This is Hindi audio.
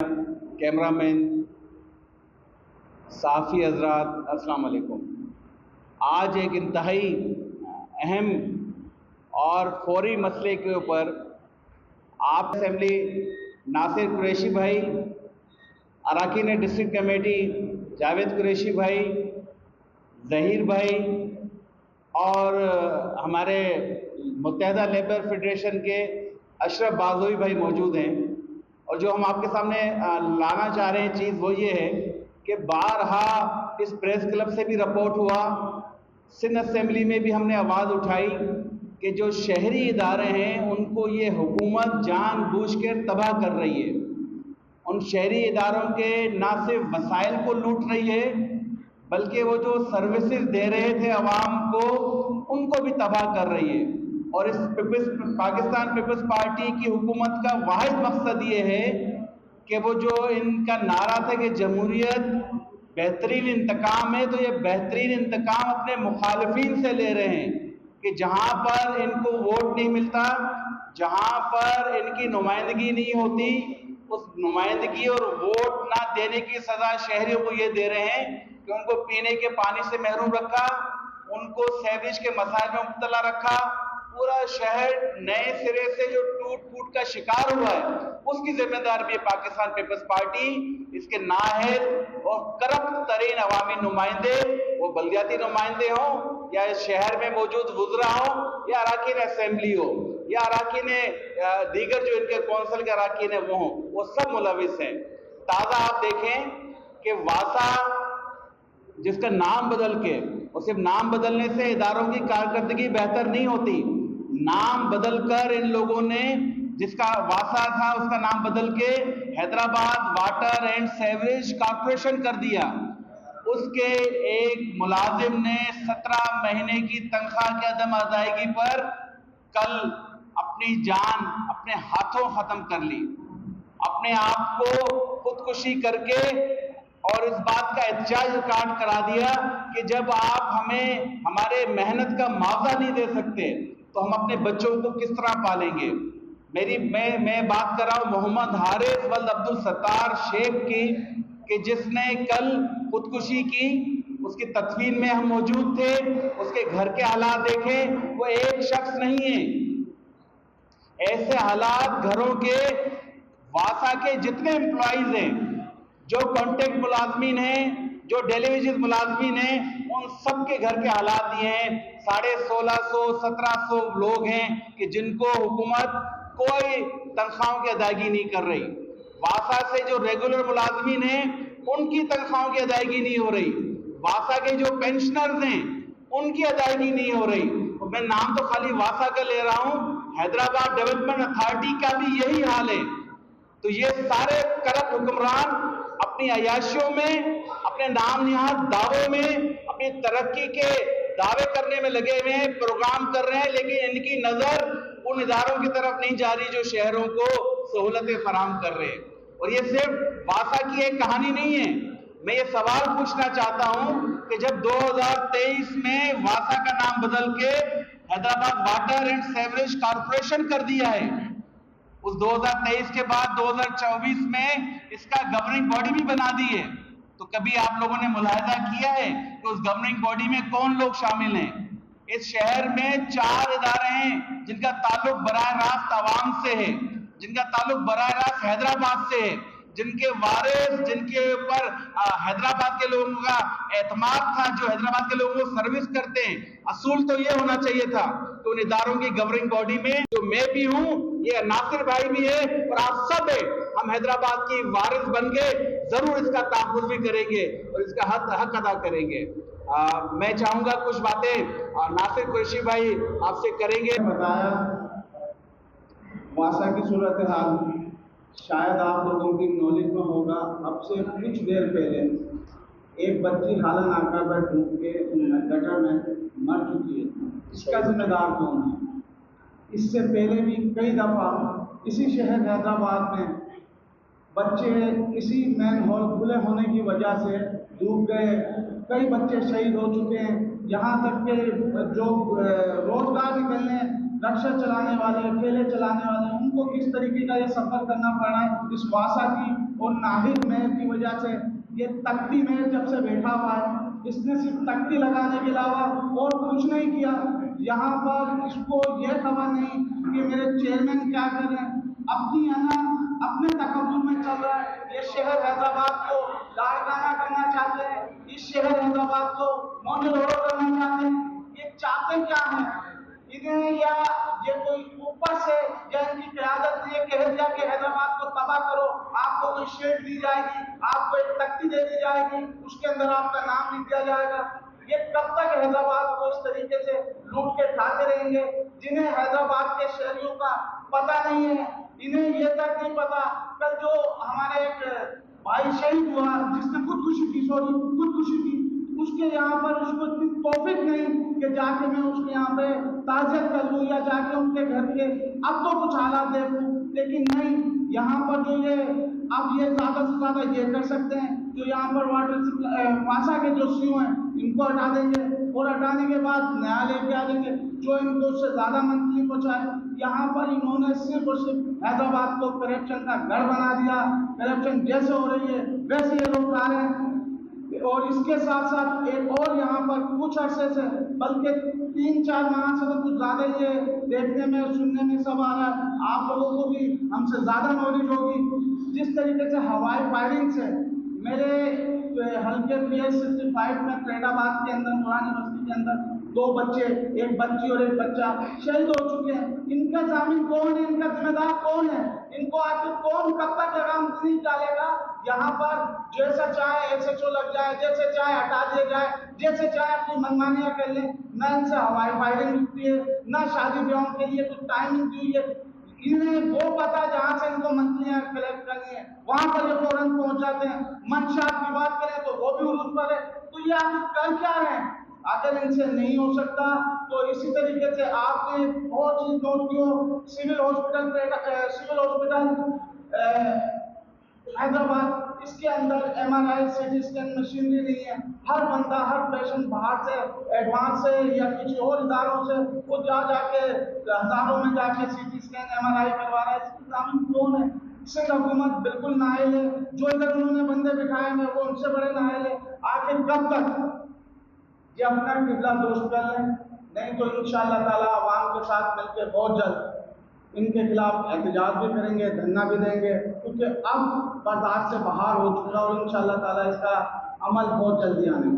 कैमरामैन, साफ़ी हजरात, अस्सलाम वालेकुम। आज एक इंतहाई अहम और फौरी मसले के ऊपर आप असेंबली नासिर कुरैशी भाई, अरकान डिस्ट्रिक्ट कमेटी जावेद कुरैशी भाई, ज़हीर भाई और हमारे मुत्तहदा लेबर फेडरेशन के अशरफ बाजोई भाई मौजूद हैं। और जो हम आपके सामने लाना चाह रहे हैं चीज़ वो ये है कि बारहा इस प्रेस क्लब से भी रिपोर्ट हुआ, सिंध असेंबली में भी हमने आवाज़ उठाई कि जो शहरी इदारे हैं उनको ये हुकूमत जानबूझकर तबाह कर रही है। उन शहरी इदारों के ना सिर्फ वसाइल को लूट रही है बल्कि वो जो सर्विसेज दे रहे थे आवाम को उनको भी तबाह कर रही है। और इस पाकिस्तान पीपल्स पार्टी की हुकूमत का वाहिद मकसद ये है कि वो जो इनका नारा था कि जमहूरियत बेहतरीन इंतकाम है, तो ये बेहतरीन इंतकाम अपने मुखालिफिन से ले रहे हैं कि जहाँ पर इनको वोट नहीं मिलता, जहाँ पर इनकी नुमाइंदगी नहीं होती, उस नुमाइंदगी और वोट ना देने की सज़ा शहरियों को ये दे रहे हैं कि उनको पीने के पानी से महरूम रखा, उनको सेवेज के मसाइल में मुब्तला रखा। पूरा शहर नए सिरे से जो टूट फूट का शिकार हुआ है उसकी जिम्मेदार भी पाकिस्तान पीपल्स पार्टी, इसके नाअहल और करप्ट तरीन अवामी नुमाइंदे, वो बल्दियाती नुमाइंदे हों या इस शहर में मौजूद वुज़रा हों या अरकान असेंबली हो या अरकान दीगर जो इनके कौंसिल के अरकान है वो हों, वो सब मुलविस हैं। ताज़ा आप देखें कि वासा जिसका नाम बदल के, और सिर्फ नाम बदलने से इदारों की कारकर्दगी बेहतर नहीं होती, नाम बदलकर इन लोगों ने जिसका वासा था उसका नाम बदल के Hyderabad water and sewerage corporation कर दिया। उसके एक मुलाजिम ने 17 महीने की तनख्वाह की अदम अदायगी पर कल अपनी जान अपने हाथों खत्म कर ली, अपने आप को खुदकुशी करके, और इस बात का एहतजाज रिकॉर्ड करा दिया कि जब आप हमें हमारे मेहनत का मुआवजा नहीं दे सकते तो हम अपने बच्चों को किस तरह पालेंगे। मैं बात कर रहा हूं मोहम्मद हारिस वल्द अब्दुल सत्तार शेख की, कि जिसने कल खुदकुशी की। उसकी तदफीन में हम मौजूद थे, उसके घर के हालात देखें, वो एक शख्स नहीं है। ऐसे हालात घरों के वासा के जितने एम्प्लॉइज हैं, जो कॉन्ट्रैक्ट मुलाजमीन हैं, जो डेली वेजेस मुलाजमीन हैं, उन सब के घर के हालात ये हैं। 1650-1700 लोग हैं कि जिनको हुकूमत कोई तनख्वाहों की अदायगी नहीं कर रही। वासा से जो रेगुलर मुलाजमीन हैं उनकी तनख्वाहों की अदायगी नहीं हो रही। वासा के जो पेंशनर्स हैं उनकी अदायगी नहीं हो रही। और मैं नाम तो खाली वासा का ले रहा हूं, हैदराबाद डेवलपमेंट अथॉरिटी का भी यही हाल है। तो ये सारे करप्ट हुक्मरान अपनी अयाशियों में, अपने नाम निहाद दावों में, अपनी तरक्की के दावे करने में लगे हुए हैं, प्रोग्राम कर रहे हैं, लेकिन इनकी नजर उन इदारों की तरफ नहीं जा रही जो शहरों को सहूलतें फराहम कर रहे हैं। और ये सिर्फ वासा की एक कहानी नहीं है। मैं ये सवाल पूछना चाहता हूं कि जब 2023 में वासा का नाम बदल के Hyderabad water and sewerage corporation कर दिया है, उस 2023 के बाद 2024 में इसका गवर्निंग बॉडी भी बना दी है, तो कभी आप लोगों ने मुलाहिजा किया है कि उस गवर्निंग बॉडी में कौन लोग शामिल हैं? इस शहर में 4 इदारे हैं जिनका ताल्लुक बराह रास्त अवाम से है, जिनका ताल्लुक बराह रास्त हैदराबाद से है, जिनके वारिस, जिनके ऊपर हैदराबाद के लोगों का एतमाद था, जो हैदराबाद के लोगों को सर्विस करते हैं। असूल तो ये होना चाहिए था कि उन इदारों की गवर्निंग बॉडी में जो मैं भी हूं, ये नासिर भाई भी है और आप सब है, हम हैदराबाद की वारिस बन के जरूर इसका तहफ़्फ़ुज़ भी करेंगे और इसका हक अदा करेंगे। मैं चाहूंगा कुछ बातें नासिर कुरैशी भाई आपसे करेंगे। बताया वासा की सूरत हाल शायद आप लोगों की नॉलेज में होगा। अब से कुछ देर पहले एक बच्ची हाला नाका पर डूब के गटर में मर चुकी है। इसका जिम्मेदार कौन है? इससे पहले भी कई दफ़ा इसी शहर हैदराबाद में बच्चे किसी मैन होल खुले होने की वजह से डूब गए, कई बच्चे शहीद हो चुके हैं। यहाँ तक के जो रोजगार निकलने, रक्षा चलाने वाले, ठेले चलाने वाले, उनको किस तरीके का ये सफ़र करना पड़ रहा है। इस वासा की और नाहिद मेयर की वजह से ये तख्ती मेयर जब से बैठा हुआ है, इसने सिर्फ तख्ती लगाने के अलावा और कुछ नहीं किया। यहाँ पर इसको ये खबर नहीं कि मेरे चेयरमैन क्या कर रहे हैं, अपने तकब्बुर में चल रहा है। ये शहर हैदराबाद को लाड़काना करना चाहते हैं, इस शहर हैदराबाद को मोहनजोदड़ो करना चाहते हैं। ये चाहते क्या है इन्हें, या ये कोई ऊपर से या इनकी क़यादत ने कह दिया कि हैदराबाद को तबाह करो, आपको कोई शेड दी जाएगी, आपको एक तख्ती दे दी जाएगी, उसके अंदर आपका नाम लिख दिया जाएगा। ये कब तक हैदराबाद को इस तरीके से लूट के खाते रहेंगे? जिन्हें हैदराबाद के शहरियों का पता नहीं है, इन्हें ये तक नहीं पता कल जो हमारे एक भाई शहीद हुआ जिसने खुदकुशी की, उसके यहाँ पर उसको इतनी तौफीक नहीं कि जाके मैं उसके यहाँ पे ताज़ियत कर लूँ या जाके उनके घर के अब तो कुछ हालात देखूँ, लेकिन नहीं, यहाँ पर जो ये अब ये ज़्यादा से ज़्यादा ये कर सकते हैं, जो यहाँ पर वासा के जो सीओ हैं इनको हटा देंगे और हटाने के बाद नया लेके आ देंगे जो इनको उससे ज़्यादा मंथली पहुँचाए। यहाँ पर इन्होंने सिर्फ और सिर्फ हैदराबाद को करप्शन का घर बना दिया। करप्शन जैसे हो रही है वैसे ये लोग आ रहे हैं। और इसके साथ साथ एक और यहाँ पर कुछ अरसे से, बल्कि 3-4 माह से तो कुछ ज़्यादा ये देखने में सुनने में सब आ रहा है, आप लोगों को भी हमसे ज़्यादा नॉलेज होगी, जिस तरीके से हवाई फायरिंग से मेरे हल्के PS-65 में फरीदाबाद के अंदर पुरानी बस्ती के अंदर 2 बच्चे, एक बच्ची और एक बच्चा शहीद हो चुके हैं। इनका जामिन कौन है, इनका जिम्मेदार कौन है, इनको आखिर कौन कब तक लगाम नहीं डालेगा? यहाँ पर जैसा चाहे SHO लग जाए, जैसे चाहे हटा दिया जाए, जैसे चाहे अपनी मनमानियां कर ले, न इनसे हवाई फायरिंग रुकती है, न शादी ब्याहों के लिए कुछ टाइमिंग दी है। इन्हें वो पता जहाँ से इनको मंथलियां कलेक्ट करनी है वहां पर ये फौरन पहुंच जाते हैं। मंशा की बात करें तो वो भी उरूज पर है। तो ये आखिर कर क्या रहे हैं? अगर इनसे नहीं हो सकता तो इसी तरीके से आपने बहुत चीज नोट की हो, सिविल हॉस्पिटल हैदराबाद, इसके अंदर MRI CT स्कैन मशीनरी नहीं है। हर बंदा, हर पेशेंट बाहर से एडवांस से या किसी और इदारों से वो जाके हजारों में जाके CT स्कैन MRI करवा रहा है। इसकी जामिन कौन है? सिंध हुकूमत बिल्कुल नाअहल है। जो इधर उन्होंने बंदे बिठाए हैं वो उनसे बड़े नाअहल है। आखिर कब तक ये अपना किबला दुरुस्त कर लें? नहीं तो इंशाअल्लाह ताला अवाम के साथ मिलकर बहुत जल्द इनके खिलाफ एहतजाज भी करेंगे, धरना भी देंगे, क्योंकि अब बर्दाश्त से बाहर हो चुका और इंशाअल्लाह ताला इसका अमल बहुत जल्दी आने वाला है।